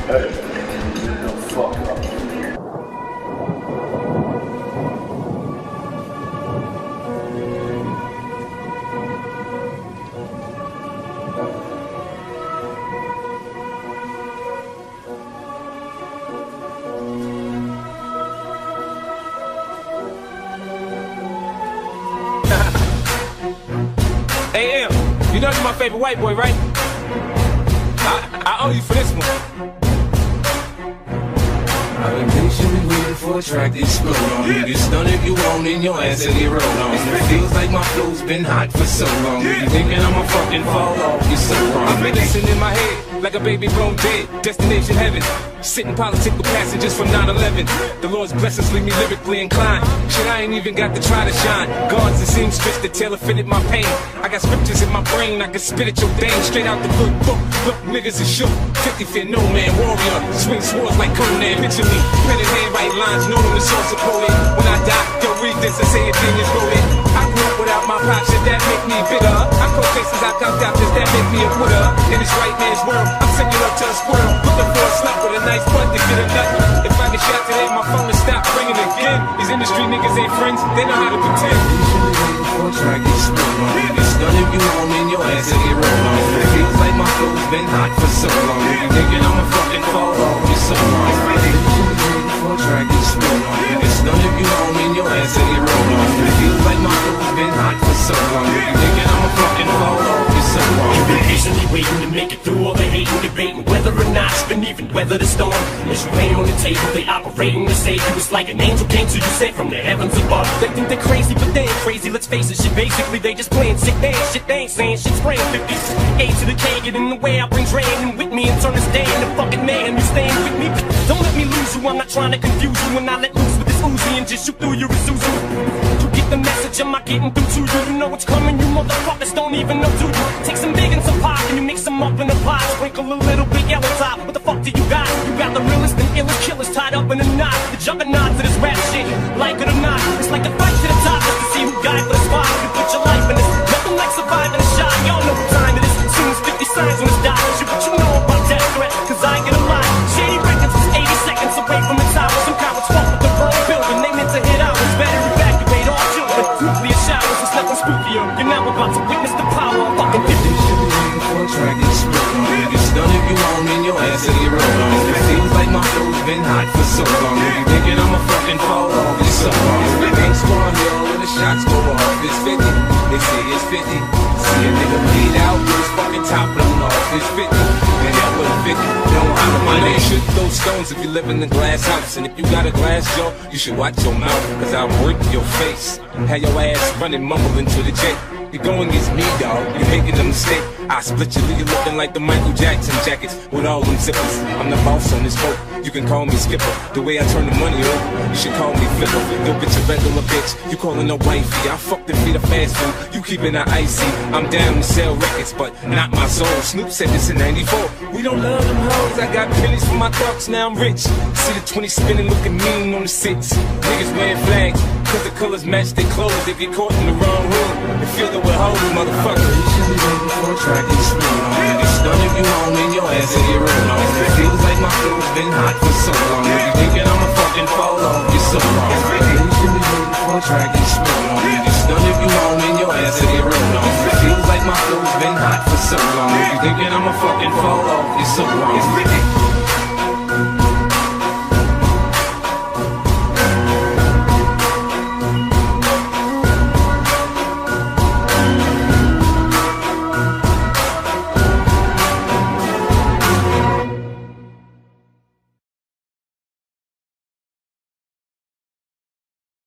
Hey, get the fuck up. Hey, M, you know you're my favorite white boy, right? I owe you for this one. I've been patiently waiting for a track to explode on. You get stunned if you want, and your ass will get rolled on. It feels like my flow's been hot for so long. You thinking I'ma fucking fall off, you're so wrong. I'm reminiscing in my head like a baby grown dead. Destination heaven. Sitting politic with passengers from 9/11. The Lord's blessings leave me lyrically inclined. Shit, I ain't even got to try to shine. Guards and seamstress that tailor fitted my pain. I got scriptures in my brain, I can spit at your dame. Straight out the good book. Look, niggas is shook. 50 feet, no man, warrior. Swing swords like Conan. Picture me, pen in hand, write lines, know them the source of poet. When I die, they'll read this and say a genius wrote it. I grew up without my pops, shit that make me bigger. I call cases, I got doctors that make me a quitter. In this right man's world, I'm singing up to a squirrel. Looking for a slap with a nice butt to get a nut. If I get shot today, my phone will stop ringing again. These industry niggas ain't friends, they know how to pretend. Patiently waiting for a track to explode on. You get stunned if you want, and your ass will get rolled on. It feels like my flow's been hot for so long. You thinking I'ma fucking fall off, you're so wrong. Patiently waiting for a track to explode on. You get stunned if you want, and your ass will get rolled on. It feels like my flow's been hot for so long. You thinking I'ma fucking fall off, you're so wrong. You've been patiently waiting to make it through all the hate and debating whether or not you can even weather the storm. As you lay on the table, they operating to save you. It's like an angel came to you sent from the heavens above. They think they're crazy, but they ain't crazy. Let's face it, shit. Basically, they just playing sick. They ain't shit. They ain't saying shit. Spraying 50s. A to the K, get in the way. I bring drain and with me and turn this day into fucking man. You staying with me? Don't let me lose you. I'm not trying to confuse you. When I let loose with this Uzi and just shoot through your Isuzu. You get the message. I'm not getting through to you. You know what's coming. You motherfuckers don't even know to you. Take some big and some pop and you mix them up in a pot. Sprinkle a little bit yellow top. What the fuck do you got? You got the realest and illest killers tied up in a knot. The juggernaut to this rap shit. Like it or not, it's like a fight to the top. Just to see who got it for the spot. You put your life in this. Nothing like surviving a shot. Y'all know what time it is. Soon as 50 signs on this dot. What you know about death threat? Cause I get a lot. Shady Records is 80 seconds away from the tower. Some cowards fought with the wrong building. They meant to hit ours. Better evacuate all children. Nuclear showers. It's nothing spookier. You're now about to witness the power of fucking 50. For a track to explode on. You get stunned if you want, and your ass will get rolled on. It feels like my flow's been hot for so long. You thinking I'ma fucking fall off, you're so wrong. We ain't scoring here when the shots go off. It's 50, they say it's 50. See a nigga bleed out, with his fucking top blown off. It's 50, and that was 50. Don't holler my name. You should throw stones if you live in a glass house. And if you got a glass jaw, you should watch your mouth. Cause I'll break your face. Have your ass running, mumbling to the jet. You're going against me, dawg. You're making a mistake. I split your league looking like the Michael Jackson jackets with all them zippers. I'm the boss on this boat. You can call me Skipper. The way I turn the money over, you should call me Flipper. Yo, bitch, a regular bitch. You calling her wifey. I fucked and feed her fast food. You keeping her icy. I'm down to sell records, but not my soul. Snoop said this in 94. We don't love them hoes. I got pennies for my thugs, now I'm rich. See the 20 spinning, looking mean on the 6. Niggas wearing flags, cause the colors match their clothes. They get caught in the wrong hood and feel that we're hoes, motherfucker. Patiently waiting for a track to explode on. You get stunned if you want, and your ass will get rolled on. It feels like my flow's been hot for so long. You thinking I'ma fucking fall off, you're so wrong. Patiently waiting for a track to explode on. You get stunned if you want, and your ass will get rolled on. It feels like my flow's been hot for so long. You thinking I'ma fucking fall off, you're so wrong.